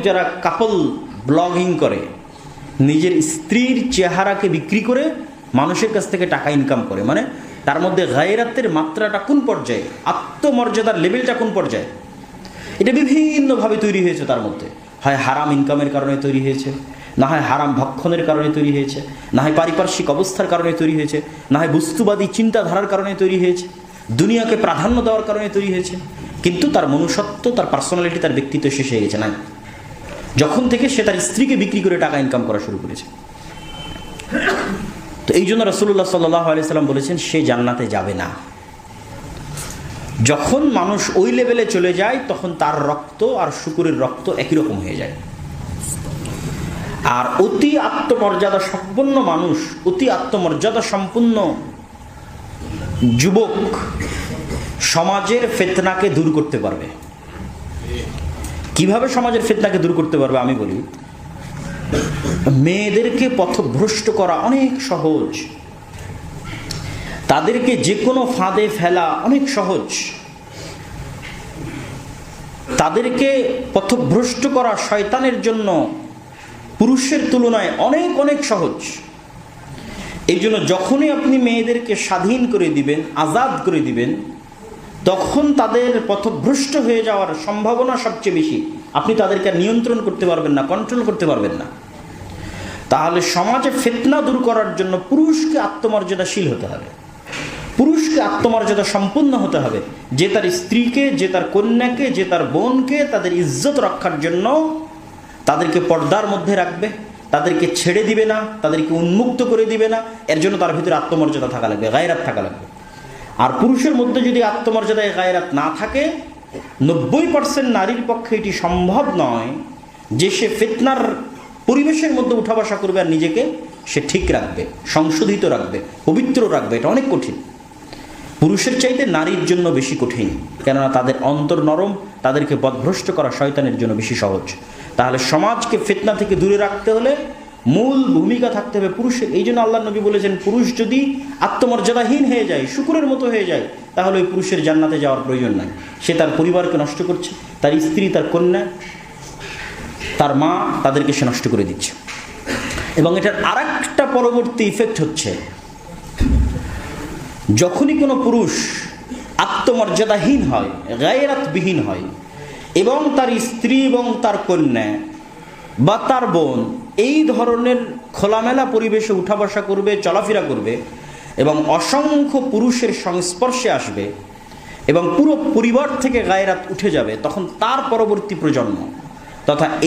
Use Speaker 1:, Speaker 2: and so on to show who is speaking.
Speaker 1: যারা কাপল ব্লগিং করে, নিজের স্ত্রীর চেহারাকে বিক্রি করে মানুষের কাছ থেকে টাকা ইনকাম করে, মানে তার মধ্যে গায়রাতের মাত্রাটা কোন পর্যায়ে, আত্মমর্যাদার লেভেলটা কোন পর্যায়ে, এটা বিভিন্নভাবে তৈরি হয়েছে। তার মধ্যে হয় হারাম ইনকামের কারণে তৈরি হয়েছে, না হয় হারাম ভক্ষণের কারণে তৈরি হয়েছে, না হয় পারিপার্শ্বিক অবস্থার কারণে তৈরি হয়েছে, না হয় বস্তুবাদী চিন্তাধারার কারণে তৈরি হয়েছে, দুনিয়াকে প্রাধান্য দেওয়ার কারণে তৈরি হয়েছে। কিন্তু তার মনুষ্যত্ব, তার পার্সোনালিটি, তার ব্যক্তিত্ব শেষ হয়ে গেছে না, যখন থেকে সে তার স্ত্রীকে বিক্রি করে টাকা ইনকাম করা শুরু করেছে। তো এই জন্য রাসূলুল্লাহ সাল্লাল্লাহু আলাইহি সাল্লাম বলেছেন সে জান্নাতে যাবে না। যখন মানুষ ওই লেভেলে চলে যায় তখন তার রক্ত আর শুকুরের রক্ত একই রকম হয়ে যায়। আর অতি আত্মমর্যাদা সম্পন্ন মানুষ, অতি আত্মমর্যাদা সম্পন্ন যুবক সমাজের ফিতনাকে দূর করতে পারবে। কিভাবে সমাজের ফিতনাকে দূর করতে পারবে আমি বলি, মেয়েদেরকে পথভ্রষ্ট করা অনেক সহজ, তাদেরকে যে কোনো ফাঁদে ফেলা অনেক সহজ, তাদেরকে পথভ্রষ্ট করা শয়তানের জন্য পুরুষের তুলনায় অনেক অনেক সহজ। এই জন্য যখনই আপনি মেয়েদেরকে স্বাধীন করে দিবেন, আজাদ করে দিবেন, তখন তাদের পথভ্রষ্ট হয়ে যাওয়ার সম্ভাবনা সবচেয়ে বেশি। আপনি তাদেরকে নিয়ন্ত্রণ করতে পারবেন না, কন্ট্রোল করতে পারবেন না। তাহলে সমাজে ফিতনা দূর করার জন্য পুরুষকে আত্মমর্যাদাশীল হতে হবে, পুরুষকে আত্মমর্যাদা সম্পন্ন হতে হবে, যে তার স্ত্রীকে, যে তার কন্যাকে, যে তার বোনকে তাদের ইজ্জত রক্ষার জন্য তাদেরকে পর্দার মধ্যে রাখবে, তাদেরকে ছেড়ে দিবে না, তাদেরকে উন্মুক্ত করে দিবে না। এর জন্য তার ভিতরে আত্মমর্যাদা থাকা লাগবে, গায়রাত থাকা লাগবে। আর পুরুষের মধ্যে যদি আত্মমর্যাদায় গায়রাত না থাকে, 90% নারীর পক্ষে এটি সম্ভব নয় যে সে ফিতনার পরিবেশের মধ্যে উঠা বসা করবে আর নিজেকে সে ঠিক রাখবে, সংশোধিত রাখবে, পবিত্র রাখবে। এটা অনেক কঠিন, পুরুষের চাইতে নারীর জন্য বেশি কঠিন, কেননা তাদের অন্তর নরম, তাদেরকে পথভ্রষ্ট করা শয়তানের জন্য বেশি সহজ। তাহলে সমাজকে ফিতনা থেকে দূরে রাখতে হলে মূল ভূমিকা থাকতে হবে পুরুষের। এই জন্য আল্লাহ নবী বলেছেন, পুরুষ যদি আত্মমর্যাদাহীন হয়ে যায়, শুকুরের মতো হয়ে যায়, তাহলে ওই পুরুষের জান্নাতে যাওয়ার প্রয়োজন নাই। সে তার পরিবারকে নষ্ট করছে, তার স্ত্রী, তার কন্যা, তার মা, তাদেরকে সে নষ্ট করে দিচ্ছে। এবং এটার আরেকটা পরবর্তী ইফেক্ট হচ্ছে, যখনই কোনো পুরুষ আত্মমর্যাদাহীন হয়, গায়রাতবিহীন হয়, এবং তার স্ত্রী এবং তার কন্যা বা তার বোন এই ধরনের খোলামেলা পরিবেশে উঠা বসা করবে, চলাফেরা করবে, এবং অসংখ্য পুরুষের সংস্পর্শে আসবে, এবং পুরো পরিবার থেকে গায়রাত উঠে যাবে, তখন তার পরবর্তী প্রজন্ম তথা